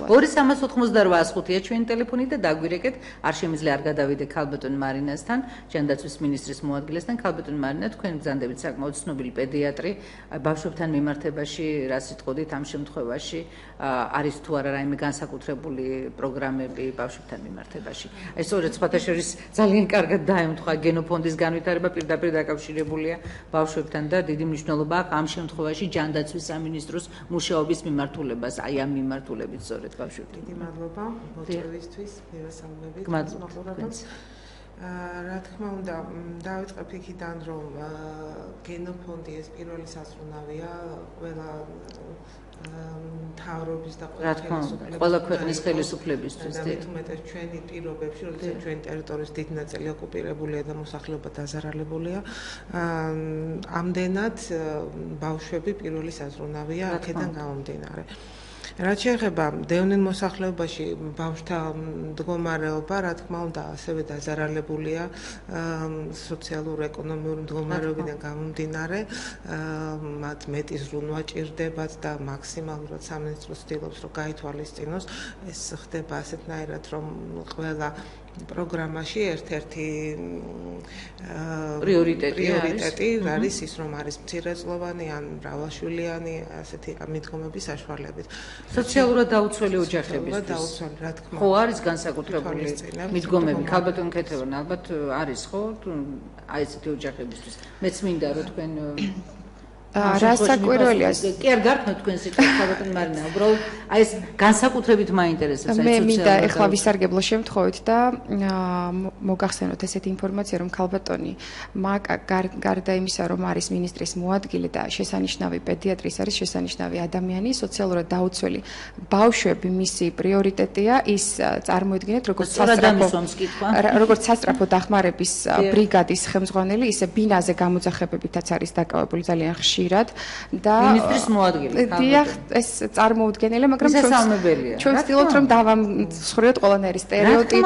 ნაცვლად. 2388-105-ია ჩვენი ტელეფონი და დაგვირეკეთ, არ შემიძლია არ გადავიდე ქალბატონ მარინასთან, ჯანდაცვის მინისტრის მოადგილესთან. ქალბატონ მარინა, თქვენ ბრძანდებით საკმაოდ ცნობილი პედიატრი, ბავშვებთან მიმართებაში, რა სიტყოდით ამ შემთხვევაში არის თუ არა რაიმე განსაკუთრებული პროგრამები ბავშვებთან მიმართებაში. აი სწორედ სხვათა შორის ძალიან კარგად დაემთხვა გენოფონდის განვითარება, პირდაპირ დაკავშირებულია ბავშვებთან და დიდი მნიშვნელობა აქვს ამ შემთხვევაში ჯანდაცვის სამინისტროს მუშაობის მიმართულებას, აი ამ მიმართულებით სწორედ ბავშვებთან. დიდი მადლობა მოწვევისთვის, მივესალმებით მოწვევისთვის. რა თქმა უნდა, დავიწყებ იქიდან, რომ გენოფონდი ეს პირველი საზრუნავია ყველა მთავრობის და ყველა ქვეყნის ხელისუფლებისთვის. მეტად ჩვენი პირობებში, როდესაც ჩვენი ტერიტორიის დიდი ნაწილი ოკუპირებულია და მოსახლეობა დაზარალებულია, ამდენად ბავშვები პირველი საზრუნავია აქედან გამომდინარე. რაც შეეხება დევნილ მოსახლეობაში ბავშვთა მდგომარეობა, რა თქმა უნდა, ასევე დაზარალებულია სოციალურ-ეკონომიური მდგომარეობიდან გამომდინარე, მათ მეტი ზრუნვა ჭირდებათ და მაქსიმალურად სამინისტრო ცდილობს, რომ გაითვალისწინოს. ეს ხდება ასეთნაირად, რომ ყველა პროგრამაში ერთ-ერთი პრიორიტეტი არის ის, რომ არის მცირეწლოვანი ან მრავალშვილიანი ასეთი მიდგომების საშუალებით. სოციალურად დაუცველი ოჯახებისთვის. რა თქმა უნდა. ხო არის განსაკუთრებული მიდგომები. ქალბატონ ქეთევან ალბათ არის ხო? აი ესეთი ოჯახებისთვის. მეც მინდა რომ თქვენ რასაკვირველია კი არ გართმევთ თქვენ სიტყვას ქალბატონ მარინა, უბრალოდ აი ეს განსაკუთრებით მაინტერესებს მე მინდა ეხლა ვისარგებლო შემთხვევით და მოგახსენოთ ესეთი ინფორმაცია, რომ ქალბატონი მაკა გარდა იმისა, რომ არის მინისტრის მოადგილე და შესანიშნავი პედიატრი, არის შესანიშნავი ადამიანი, სოციალურად დაუცველი ბავშვები მისი პრიორიტეტია, ის წარმოიდგინეთ როგორც სასწრაფო დახმარების ბრიგადის ხელმძღვანელი, ისე ბინაზე გამოძახებებითაც არის დაკავებული ძალიან ხშირად. და მინისტრის მოადგილე. დიახ, ეს წარმოუდგენელია, მაგრამ ჩვენ ვცდილობთ რომ დავამსხვრიოთ ყველანაირი სტერეოტიპი.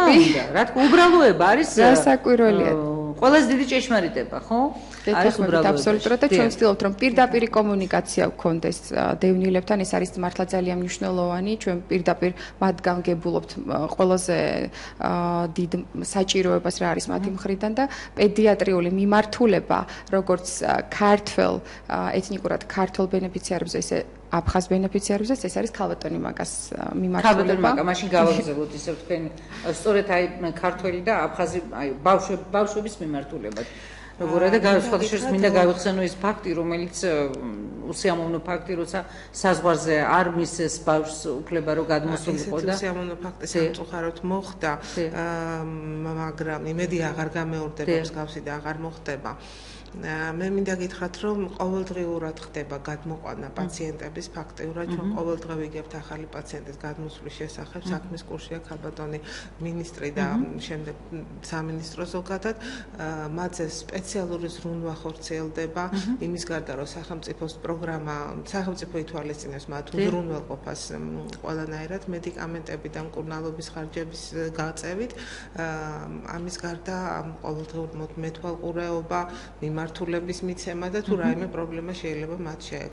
რა თქმა უნდა, უბრალოება არის რასაკვირველია. ყველაზე დიდი ჭეშმარიტება, ხო? არის უბრალოდ აბსოლუტურად და ჩვენ ვცდილობთ რომ პირდაპირ კომუნიკაცია გქონდეს დევნილებთან, ეს არის მართლა ძალიან მნიშვნელოვანი. ჩვენ პირდაპირ მათგან გებულობთ ყველაზე დიდ საჭიროებას რა არის მათი მხრიდან და პედიატრიული მიმართულება, როგორც ქართველ ეთნიკურად ქართულ ბენეფიციარებზე, ისე აფხაზ ბენეფიციარებზეც ეს არის ქალბატონი მაკას მიმართულება. ქალბატონი მაკა, მაშინ გავაგზავნოთ ისევ თქვენ სწორედ აი ქართველი და აფხაზი აი ბავშვების მიმართულება. როგორია და სხვათა შორის მინდა გავიხსენო ის ფაქტი, რომელიც უსიამოვნო ფაქტი, როცა საზღვარზე არ მისცეს ბავშვს უფლება რომ გადმოსულიყო და უსიამოვნო ფაქტი სამწუხაროდ მოხდა, მაგრამ იმედი აღარ გამეორდება, მსგავსი და აღარ მოხდება. მე მინდა გითხრათ, რომ ყოველდღიურად ხდება გადმოყვანა პაციენტების ფაქტიურად, ჩვენ ყოველდღე ვიგებთ ახალი პაციენტის გადმოსვლის შესახებ, საქმის კურსია ქალბატონი მინისტრი და შემდეგ სამინისტრო ზოგადად, მათზე სპეციალური ზრუნვა ხორციელდება, იმის გარდა რომ სახელმწიფოს პროგრამა, სახელმწიფო ითვალისწინებს მათ უზრუნველყოფას ყველანაირად მედიკამენტები და მკურნალობის ხარჯების გაწევით, ამის გარდა ყოველდღიურ მეთვალყურეობა მიმართულების მიცემა და თუ რაიმე პრობლემა შეიძლება მათ შეექმნას.